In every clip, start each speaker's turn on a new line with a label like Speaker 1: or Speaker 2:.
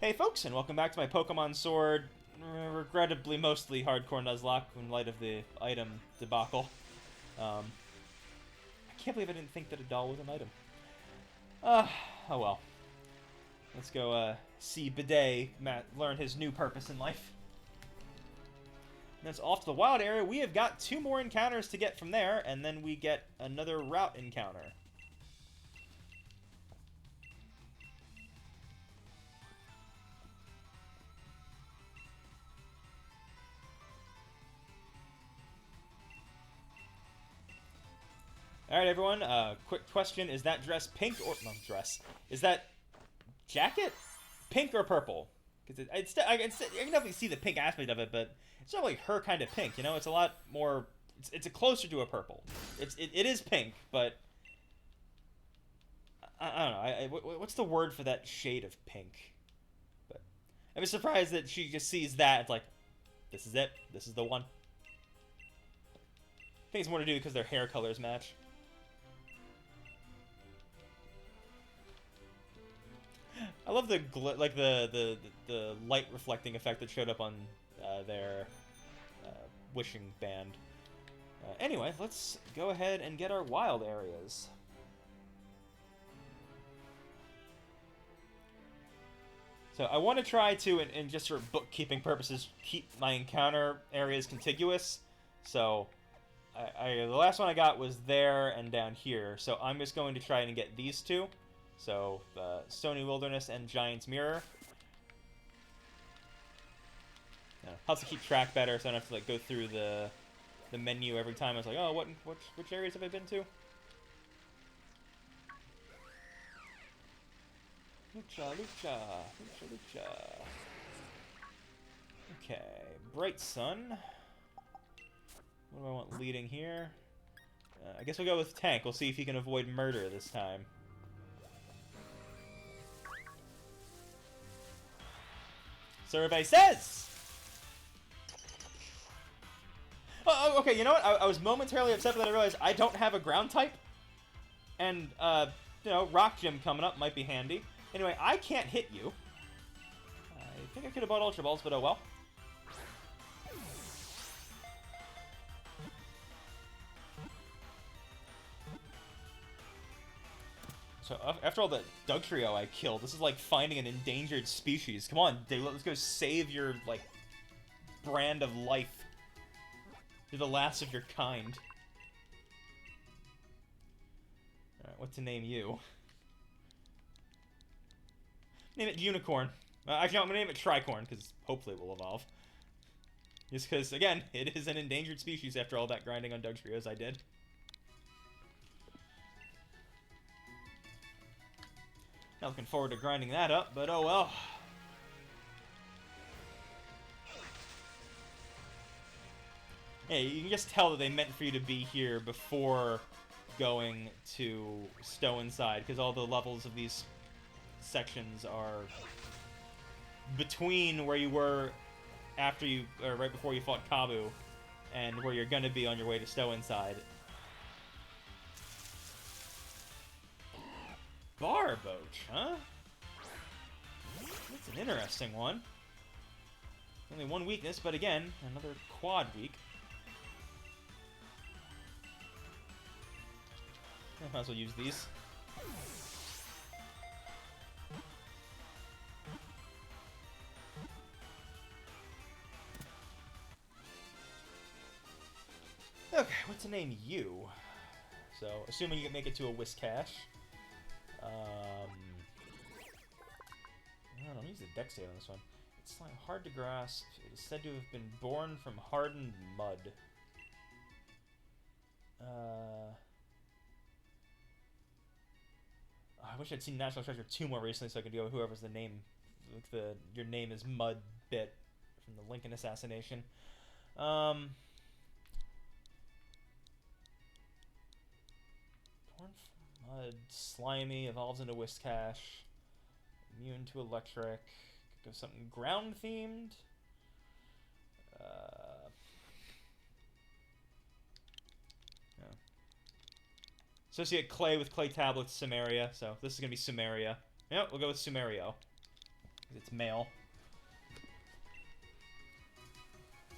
Speaker 1: Hey folks, and welcome back to my Pokemon Sword, regrettably mostly hardcore Nuzlocke in light of the item debacle. I can't believe I didn't think that a doll was an item. Oh well. Let's go see Bidet learn his new purpose in life. And that's off to the wild area. We have got 2 more encounters to get from there, and then we get another route encounter. Alright, everyone, quick question. Is that dress pink or... no, dress. Is that jacket pink or purple? Because I can definitely see the pink aspect of it, but it's not like her kind of pink, you know? It's a lot more... It's closer to a purple. It is pink, but... I don't know. What's the word for that shade of pink? But I'm surprised that she just sees that. It's like, this is it. This is the one. I think it's more to do because their hair colors match. I love the the light reflecting effect that showed up on their wishing band. Anyway, let's go ahead and get our wild areas. So I want to try to, in just for bookkeeping purposes, keep my encounter areas contiguous. So the last one I got was there and down here. So I'm just going to try and get these 2. So, Stony Wilderness and Giant's Mirror. Helps to keep track better, so I don't have to like go through the menu every time. I was like, oh, which areas have I been to? Lucha. Okay, Bright Sun. What do I want leading here? I guess we'll go with Tank. We'll see if he can avoid murder this time. Survey says! Oh, okay, you know what? I was momentarily upset that I realized I don't have a ground type. And, you know, Rock Gym coming up might be handy. Anyway, I can't hit you. I think I could have bought Ultra Balls, but oh well. So, after all the Dugtrio I killed, this is like finding an endangered species. Come on, Dave, let's go save your, like, brand of life. You're the last of your kind. Alright, what to name you? Name it Unicorn. Actually, no, I'm gonna name it Tricorn, because hopefully it will evolve. Just because, again, it is an endangered species after all that grinding on Dugtrios I did. Not looking forward to grinding that up, but oh well. Hey, you can just tell that they meant for you to be here before going to Stow-On-Side, because all the levels of these sections are between where you were after you, or right before you fought Kabu, and where you're gonna be on your way to Stow-On-Side. Barboach, huh? That's an interesting one. Only 1 weakness, but again, another quad weak. I might as well use these. Okay, what to name you? So, assuming you can make it to a Whiscash. I don't know, use the dex save on this one. It's like hard to grasp. It is said to have been born from hardened mud. I wish I'd seen National Treasure 2 more recently so I could go whoever's the name. Your name is Mud bit from the Lincoln assassination. Born from mud, slimy, evolves into Whiscash. Immune to electric. Could go something ground themed. Yeah. Associate clay with clay tablets, Sumeria. So this is gonna be Sumeria. Yep, we'll go with Sumerio. It's male.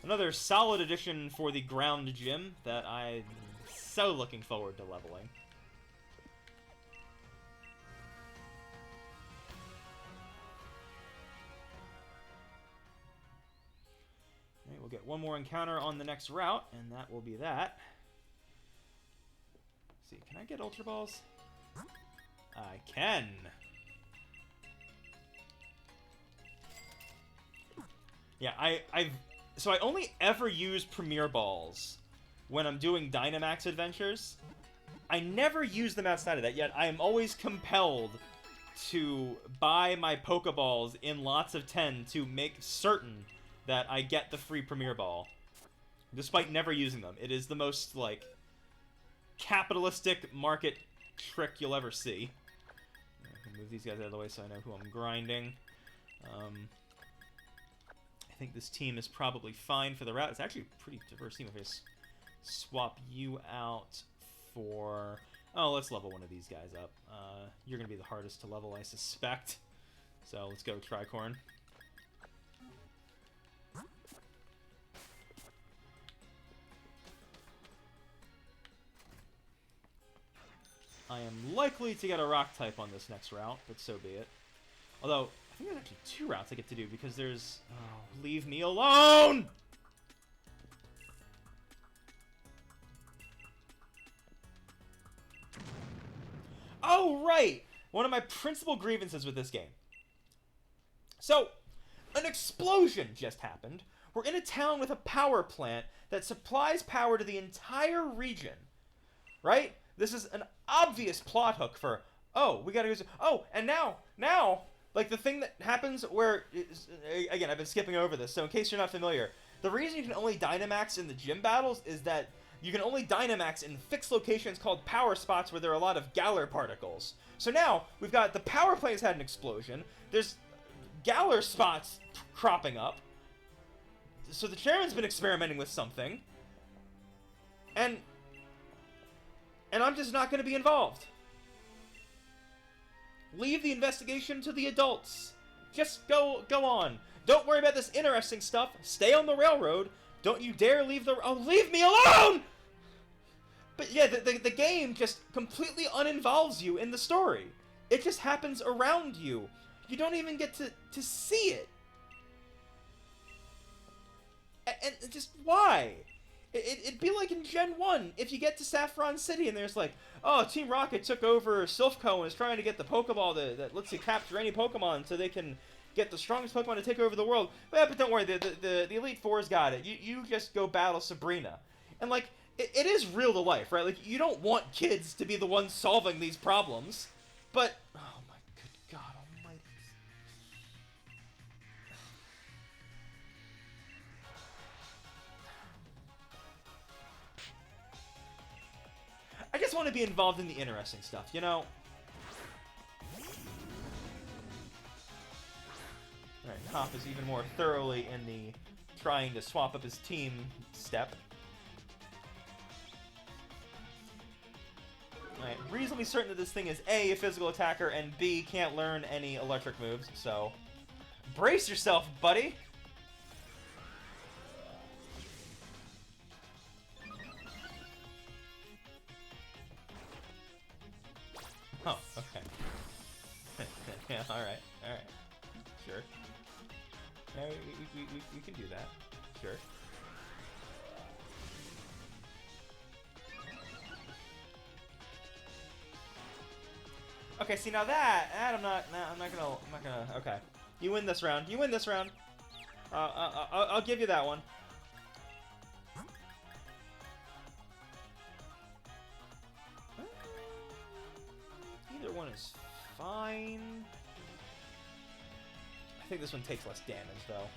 Speaker 1: Another solid addition for the ground gym that I'm so looking forward to leveling. Alright, we'll get one more encounter on the next route, and that will be that. Let's see, can I get Ultra Balls? I can! Yeah, so I only ever use Premier Balls when I'm doing Dynamax adventures. I never use them outside of that, yet I am always compelled to buy my Pokeballs in lots of 10 to make certain that I get the free Premier Ball, despite never using them. It is the most, like, capitalistic market trick you'll ever see. I can move these guys out of the way so I know who I'm grinding. I think this team is probably fine for the route. It's actually a pretty diverse team. If I just swap you out for... Oh, let's level one of these guys up. You're going to be the hardest to level, I suspect. So let's go Tricorn. I am likely to get a rock type on this next route, but so be it. Although, I think there's actually 2 routes I get to do, because there's... Oh, leave me alone! Oh, right! One of my principal grievances with this game. So, an explosion just happened. We're in a town with a power plant that supplies power to the entire region. Right? This is an obvious plot hook for, oh, we gotta use it. Oh, and now, like the thing that happens where, again, I've been skipping over this, so in case you're not familiar, the reason you can only Dynamax in the gym battles is that you can only Dynamax in fixed locations called power spots where there are a lot of Galar particles. So now, we've got the power plant has had an explosion, there's Galar spots cropping up, so the chairman's been experimenting with something, and I'm just not going to be involved. Leave the investigation to the adults. Just go on. Don't worry about this interesting stuff. Stay on the railroad. Don't you dare leave the... Oh, leave me alone! But yeah, the game just completely uninvolves you in the story. It just happens around you. You don't even get to see it. And just why? It'd be like in Gen 1, if you get to Saffron City and there's like, oh, Team Rocket took over Silphco and is trying to get the Pokeball that lets you capture any Pokemon so they can get the strongest Pokemon to take over the world. But don't worry, the Elite Four's got it. You just go battle Sabrina. And like, it is real to life, right? Like, you don't want kids to be the ones solving these problems. But, oh my good God almighty. I just want to be involved in the interesting stuff, you know? Alright, Hop is even more thoroughly in the trying to swap up his team step. Alright, reasonably certain that this thing is A, a physical attacker, and B, can't learn any electric moves, so... Brace yourself, buddy! Oh, okay. Yeah, alright, sure. Yeah, we can do that. Sure. Okay, see now that I'm not gonna. Okay, you win this round. You win this round. I'll give you that one. Either one is fine. I think this one takes less damage, though.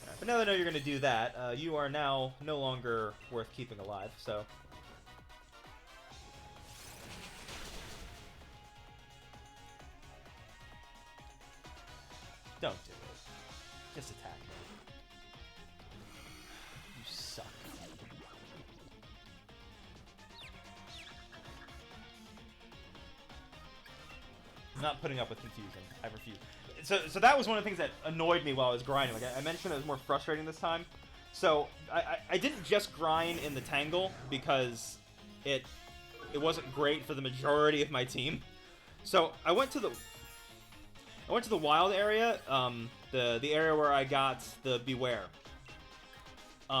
Speaker 1: Right, but now that I know you're going to do that, you are now no longer worth keeping alive, so... Don't do it. Just attack me. not putting up with confusion. I refuse. So that was one of the things that annoyed me while I was grinding. Like I mentioned, it was more frustrating this time. So I didn't just grind in the Tangle because it wasn't great for the majority of my team. So I went to the wild area, the area where I got the Beware.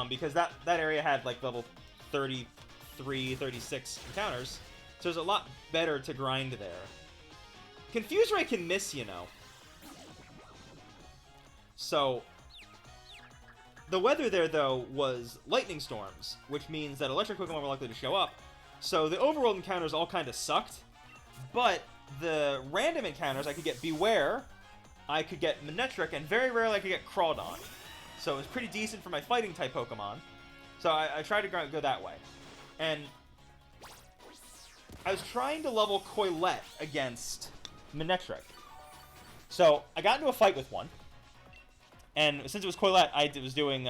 Speaker 1: Because that area had like level 33, 36 encounters, so it's a lot better to grind there. Confuse Ray can miss, you know. So, the weather there, though, was lightning storms, which means that electric Pokemon were likely to show up. So the overworld encounters all kind of sucked, but the random encounters, I could get Beware, I could get Manectric, and very rarely I could get Crawdon. So it was pretty decent for my fighting-type Pokemon. So I tried to go that way. And I was trying to level Coilette against Manectric. So I got into a fight with one. And since it was Coilette, I was doing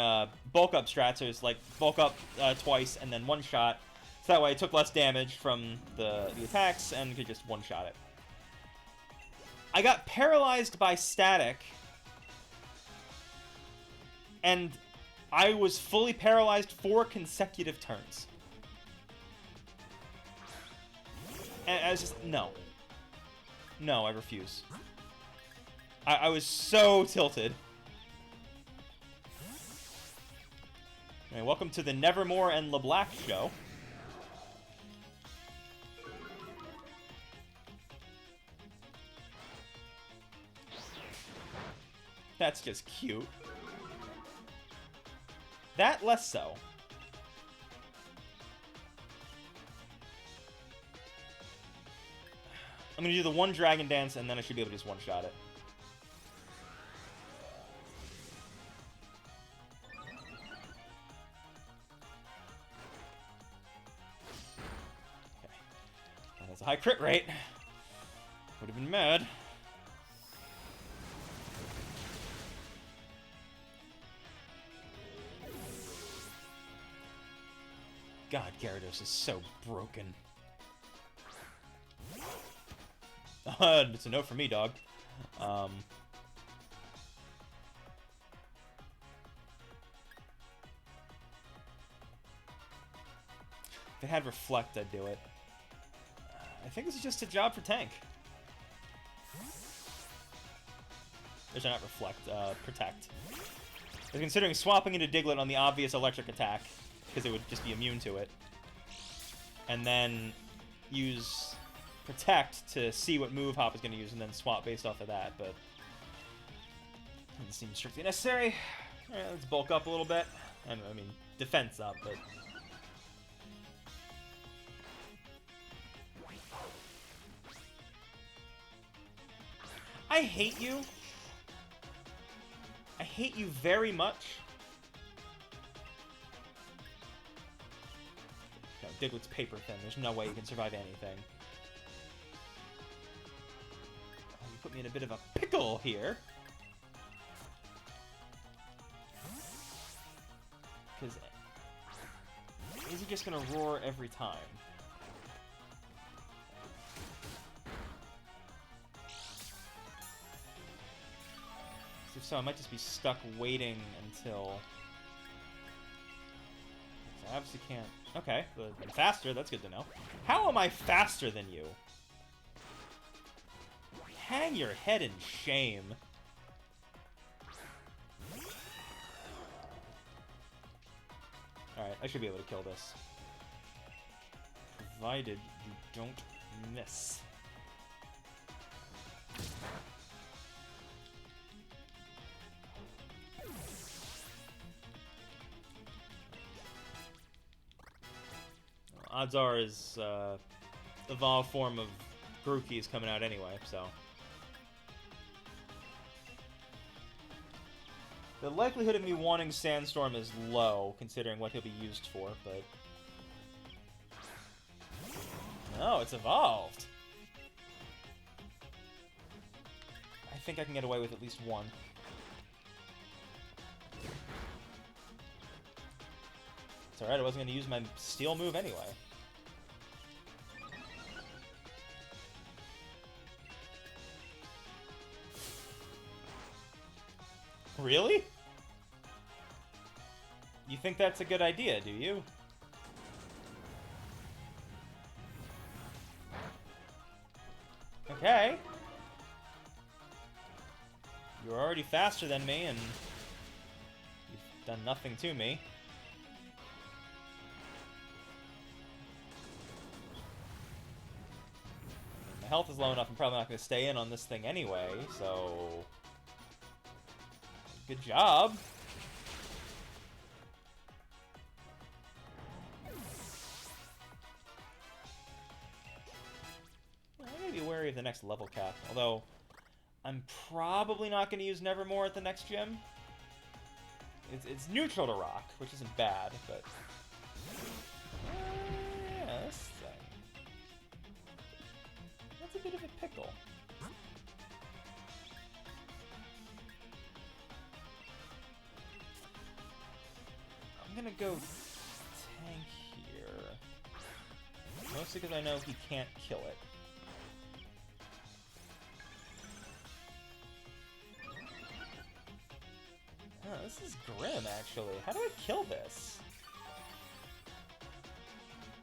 Speaker 1: bulk up strats. So it was like bulk up twice and then one shot. So that way I took less damage from the attacks and could just one-shot it. I got paralyzed by static. And I was fully paralyzed 4 consecutive turns. And I was just, no. No, I refuse. I was so tilted. Anyway, welcome to the Nevermore and LeBlack show. That's just cute. That less so. I'm gonna do the one Dragon Dance, and then I should be able to just one-shot it. Okay. Well, that's a high crit rate. Would have been mad. God, Gyarados is so broken. It's a no for me, dog. If it had Reflect, I'd do it. I think this is just a job for Tank. There's not Reflect, Protect. I was considering swapping into Diglett on the obvious electric attack, because it would just be immune to it. And then use Protect to see what move Hop is going to use, and then swap based off of that, but doesn't seem strictly necessary. Alright, let's bulk up a little bit. I mean, defense up, but... I hate you. I hate you very much. No, Diglett's paper thin. There's no way you can survive anything. Oh, you put me in a bit of a pickle here. Because is he just gonna roar every time? If so, I might just be stuck waiting until... I obviously can't... Okay, but I'm faster, that's good to know. How am I faster than you? Hang your head in shame. Alright, I should be able to kill this. Provided you don't miss. Odds are his evolved form of Grookey is coming out anyway, so... The likelihood of me wanting Sandstorm is low, considering what he'll be used for, but... No, it's evolved! I think I can get away with at least one. It's alright, I wasn't going to use my Steel move anyway. Really? You think that's a good idea, do you? Okay. You're already faster than me, and you've done nothing to me. My health is low enough, I'm probably not going to stay in on this thing anyway, so... Good job. I'm going to be wary of the next level cap, although I'm probably not going to use Nevermore at the next gym. It's neutral to rock, which isn't bad, but... yeah, this thing... That's a bit of a pickle. I'm gonna go tank here. Mostly because I know he can't kill it. Oh, this is grim, actually. How do I kill this?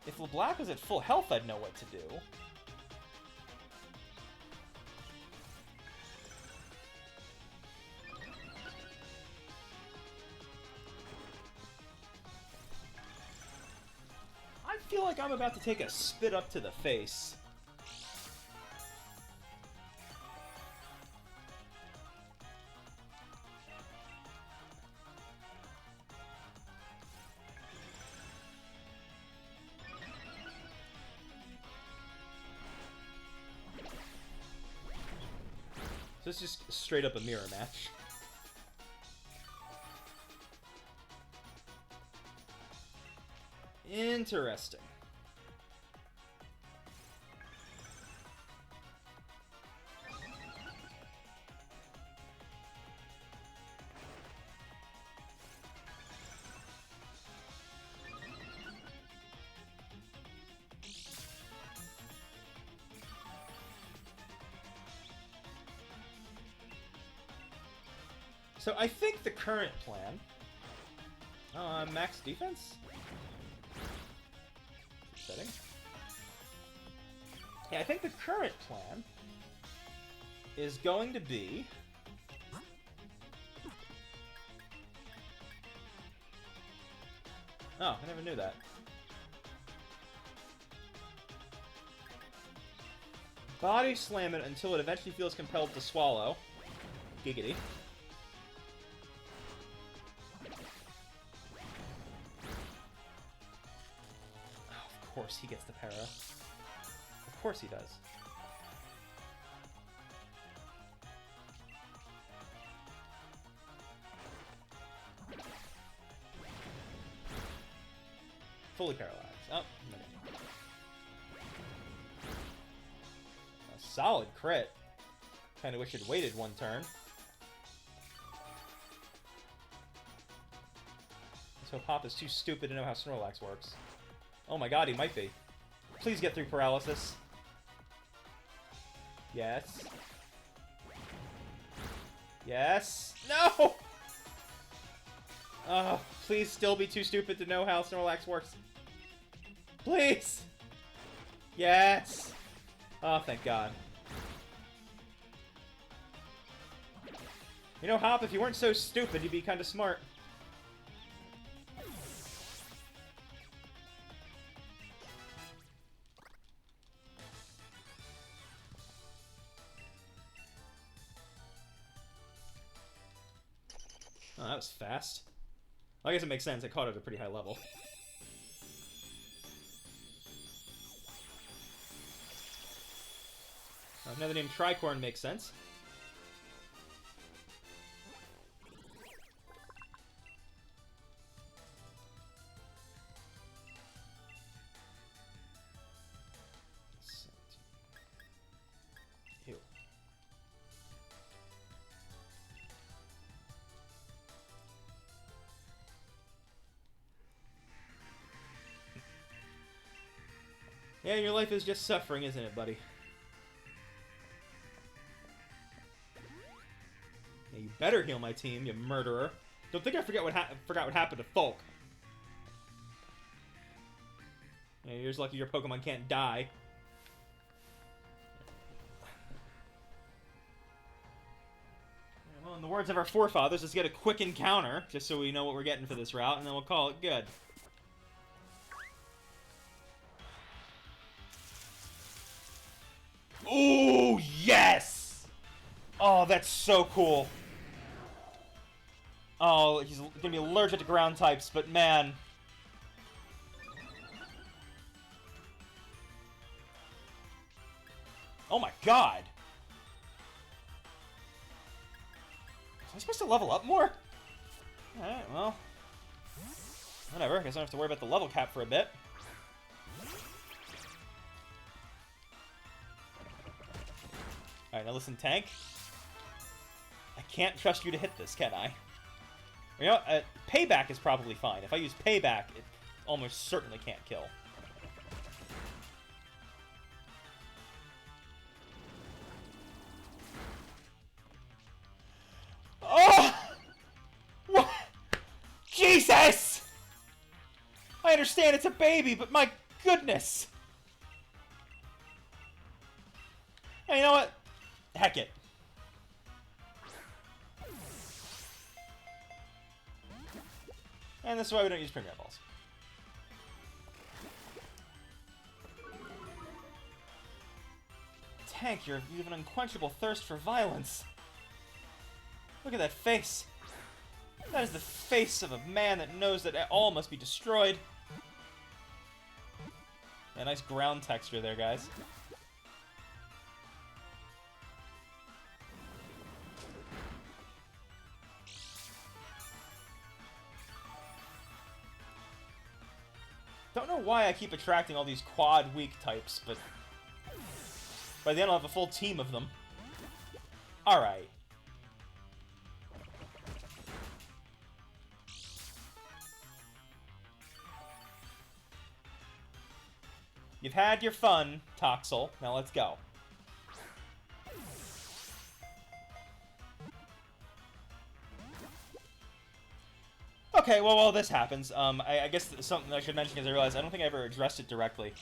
Speaker 1: If LeBlanc was at full health, I'd know what to do. I feel like I'm about to take a spit up to the face. So it's just straight up a mirror match. Interesting. So I think the current plan... max defense? Setting. Yeah, I think the current plan is going to be... Oh, I never knew that. Body slam it until it eventually feels compelled to swallow. Giggity. Of course he gets the para. Of course he does. Fully paralyzed. Oh, no. A solid crit. Kinda wish it waited one turn. So Pop is too stupid to know how Snorlax works. Oh my god, he might be. Please get through paralysis. Yes. Yes. No! Oh, please still be too stupid to know how Snorlax works. Please! Yes! Oh, thank god. You know, Hop, if you weren't so stupid, you'd be kinda smart. Oh, that was fast. I guess it makes sense. I caught it at a pretty high level. Now the name Tricorn makes sense. Ew. Yeah, your life is just suffering, isn't it, buddy? Yeah, you better heal my team, you murderer. Don't think I forgot what happened to Folk. Yeah, you're just lucky your Pokemon can't die. Well, in the words of our forefathers, let's get a quick encounter, just so we know what we're getting for this route, and then we'll call it good. Ooh, yes! Oh, that's so cool. Oh, he's gonna be allergic to ground types, but man. Oh my god. Was I supposed to level up more? Alright, well. Whatever, I guess I don't have to worry about the level cap for a bit. Alright, now listen, tank. I can't trust you to hit this, can I? You know, payback is probably fine. If I use payback, it almost certainly can't kill. Oh! What? Jesus! I understand it's a baby, but my goodness! Hey, you know what? Heck it. And this is why we don't use Premier Balls. Tank, you have an unquenchable thirst for violence. Look at that face. That is the face of a man that knows that all must be destroyed. Yeah, nice ground texture there, guys. Don't know why I keep attracting all these quad weak types, but by the end I'll have a full team of them. Alright. You've had your fun, Toxel. Now let's go. Okay, well, while this happens, I guess something I should mention because I realized I don't think I ever addressed it directly.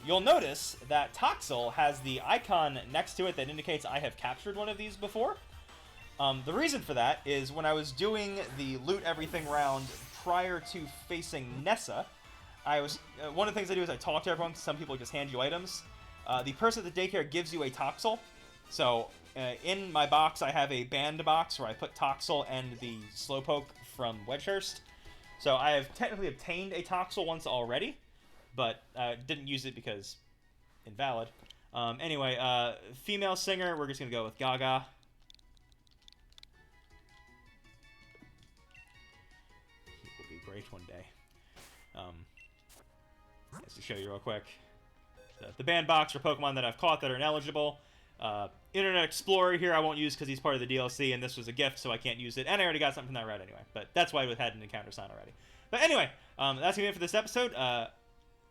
Speaker 1: You'll notice that Toxel has the icon next to it that indicates I have captured one of these before. The reason for that is when I was doing the loot everything round prior to facing Nessa, I was one of the things I do is I talk to everyone. Some people just hand you items. The person at the daycare gives you a Toxel. So in my box, I have a band box where I put Toxel and the Slowpoke from Wedgehurst. So I have technically obtained a Toxel once already, but didn't use it because invalid. Anyway, female singer, we're just going to go with Gaga. He will be great one day. Just to show you real quick. The band box for Pokemon that I've caught that are ineligible. Internet Explorer here I won't use because he's part of the DLC, and this was a gift, so I can't use it. And I already got something from that route anyway. But that's why we had an encounter sign already. But anyway, that's going to be it for this episode.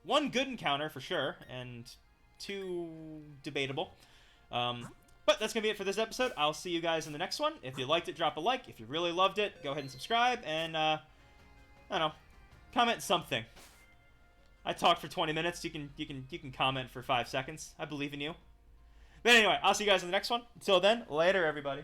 Speaker 1: One good encounter for sure, and two debatable. But that's going to be it for this episode. I'll see you guys in the next one. If you liked it, drop a like. If you really loved it, go ahead and subscribe. And, I don't know, comment something. I talked for 20 minutes. You can comment for 5 seconds. I believe in you. But anyway, I'll see you guys in the next one. Until then, later, everybody.